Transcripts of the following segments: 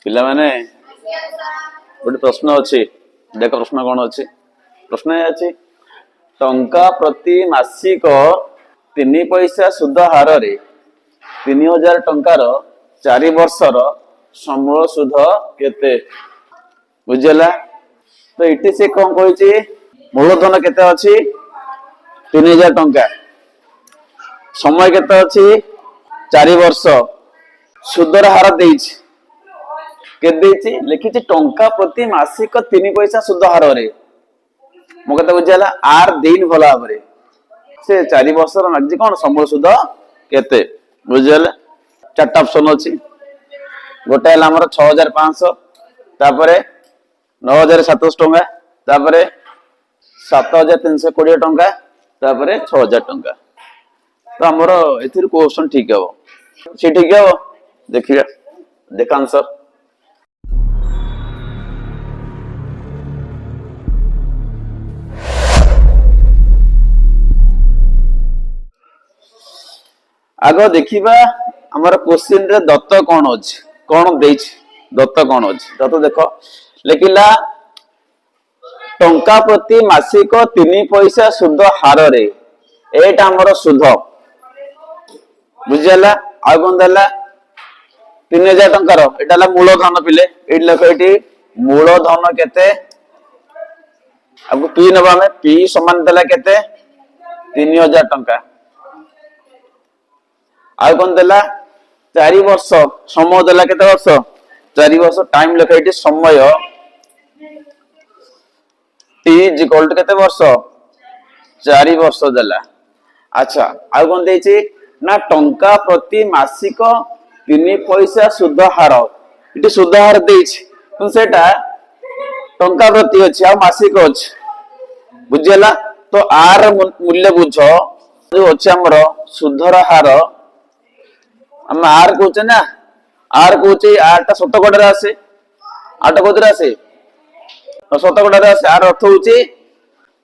पिला माने गोटे प्रश्न अच्छी देख प्रश्न कौन अच्छी प्रश्न अच्छी टंका प्रति मासिक 3 पैसा सुध हार रे 3000 टंकार 4 वर्षर समूल सुध केते बुझला। तो इटी से कौन कही मूलधन केते अच्छी 3000 टंका समय केते अच्छी 4 वर्ष सुधर हार देछि लिखी टंका प्रति मासिक 3 पैसा सुध हार रे मो कथा बुझाला आर दिन भला भाव से 4 वर्ष मागि कौन समूल सुध केते बुझाला। 4टा ऑप्शन अछि गोटे है हमर 6500 तापरे 9700 टंका तापरे 7320 टंका तापरे 6000 टंका। तो हमर एथिर क्वेश्चन ठीक हो सी ठीक हो देखिए देख आंसर। आग देखिबा हमर क्वेश्चन रे दत्त कौन अछि कौन देछि दत्त कौन अछि दत्त देखो लिखिला टंका प्रति मासिक 3 पैसा सुध हार रे एटा हमर सुध बुझला। आ कोन देला 3000 टंकार एटा मूलधन पिले एट लख एटी मूलधन केते अब पी नबा में पी समान देला केते 3000 टंका आ कोन देला 4 वर्ष समय देला केते वर्ष 4 वर्ष टाइम लिखा एटी समय टी इज इक्वल टू केते वर्ष 4 वर्ष देला। अच्छा आ कोन देछि ना टंका प्रति मासिक 3 पैसा सुध हार इटी सुध हार देछि तो सेटा टंका प्रति अछि आ मासिक अछि बुझला। तो आर मूल्य बुझ जो अछि हमर सुधर हार हम आर कहचे ना आर कहचे आर शतकड़ा आसे आठ कोदरा आसे शतकड़ा आसे आर अर्थ होची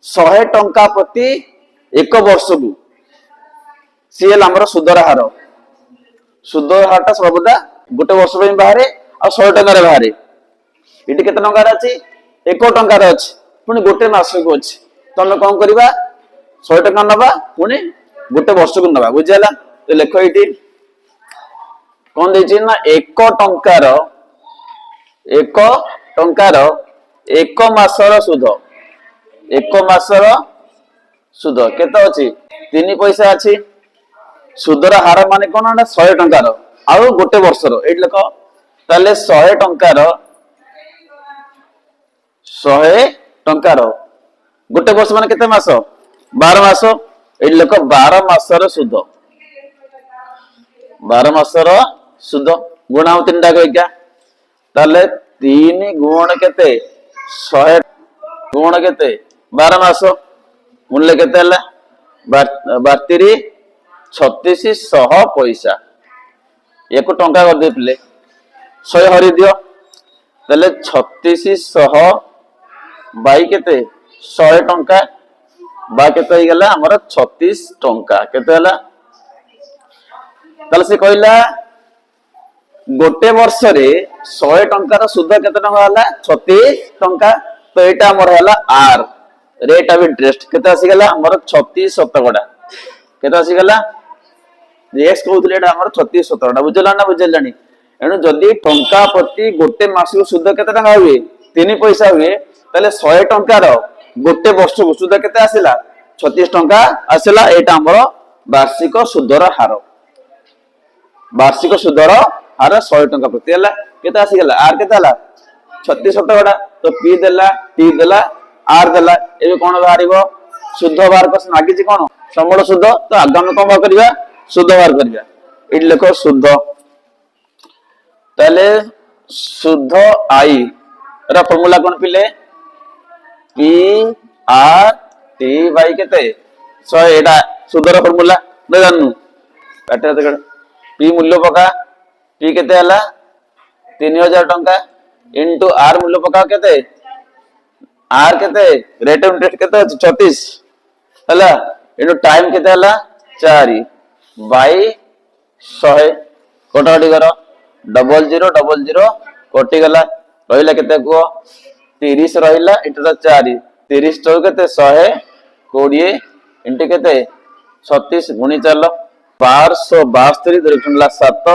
100 टंका प्रति 1 वर्ष को सीएल हमर सुधर हार सर्वदा गोटे वर्ष पे बाहरे आ 100 टंका रे बाहरे इटी केते टंका रे अछि 1 टंका रे अछि पुनी गोटे मास को अछि तो हम कोन करबा 100 टंका नबा पुनी गोटे वर्ष को नबा बुझला। तो लेखो इटी कौन देछि ना 1 टंकार 1 मासर सुध 1 मासर सुध केते अछि 3 पैसा अछि सुधर हार माने कोन 100 टंकार आउ गोटे वर्षर एट लेख ताले 100 टंकार गोटे वर्ष माने केते मास 12 मास एट लेख 12 मासर सुध 12 मासर सुध गुणा 3टा कहिका ताले 3 गुण केते 100 गुण केते 12 मास मूल्य केते हला 32 3600 पैसा एक टंका कर देले 100 हरि दियो ताले 3600 बाई केते 100 टंका बा केते हो गला हमर 36 टंका केते हला ताले से कहला गोटे वर्ष रे 100 टंकार सुध केते टंका हला 36 टंका। तो एटा हमर हला आर रेट ऑफ इंटरेस्ट केते आसी गला हमर 36 शतकड़ा केते आसी गला एक्स कहउतले एटा हमर 36 शतकड़ा बुझला ना बुझलानी एनु जदी टंका प्रति गोटे मास को सुध केते टंका हुए 3 पैसा हुए ताले 100 टंकार गोटे वर्ष को सुध केते आसिला 36 टंका आसिला एटा हमर वार्षिक सुधर हार वार्षिक सुधर हार 100 टंका प्रति हला केते आसी गला आर केते हला 36 शतकड़ा। तो पी देला टी देला आर देला ए कोन बाहरिबो शुद्ध बार को मागि छी कोन समूल शुद्ध। तो आगामी कोन करबा शुद्ध बार करबा इट लेखो शुद्ध ताले शुद्ध आई रा फार्मूला कोन पिले पी आर टी बाई केते 100 एटा शुद्धर फार्मूला न जाननु काटे त पी मूल्य पका पी केते हला 3000 टंका इनटू आर मूल्य पका केते आर केते रेट ऑफ इंटरेस्ट केते 36 हला इनटू टाइम केते हला 4 बाई 100 कोटाडी करो 0000 कटिगला रहा के 30 रहा इंटू 4 30 चौ के 120 इंटू के 36 गुणी चल 1272 दीर्घ 7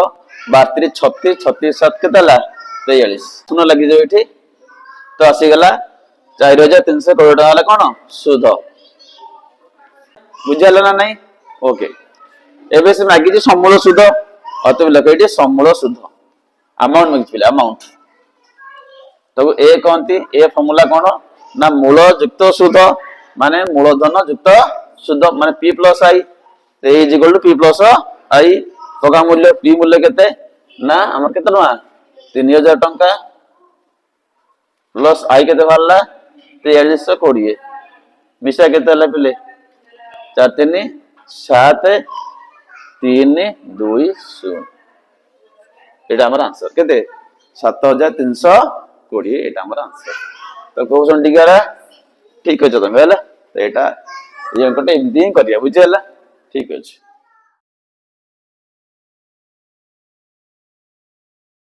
32 36 36 7 के 43 सुन लगी जाओ ये तो आसीगला 4300 करोड़ टका कौन सुध बुझाला ना नहीं ओके एबे से मागी समूल सुध अतुल लख ये समूल सुध अमाउंट मागिले अमाउंट तो ए कहती ए फॉर्मूला कौन ना मूल युक्त सुध माने मूलधन युक्त सुध माने P plus I is equal to P plus I टका मूल्य पी मूल्य केते ना हमर केते टका 3000 टंका प्लस आई केते बारला 4320 मिसा केते हला पिले 4 3 7 3 2 0 एटा हमर आंसर केते 7320 एटा हमर आंसर तो क्वेश्चन टिकारा ठीक अछि तमे हला तो एटा ये अंकटा एमदी करिया बुझियला ठीक अछि।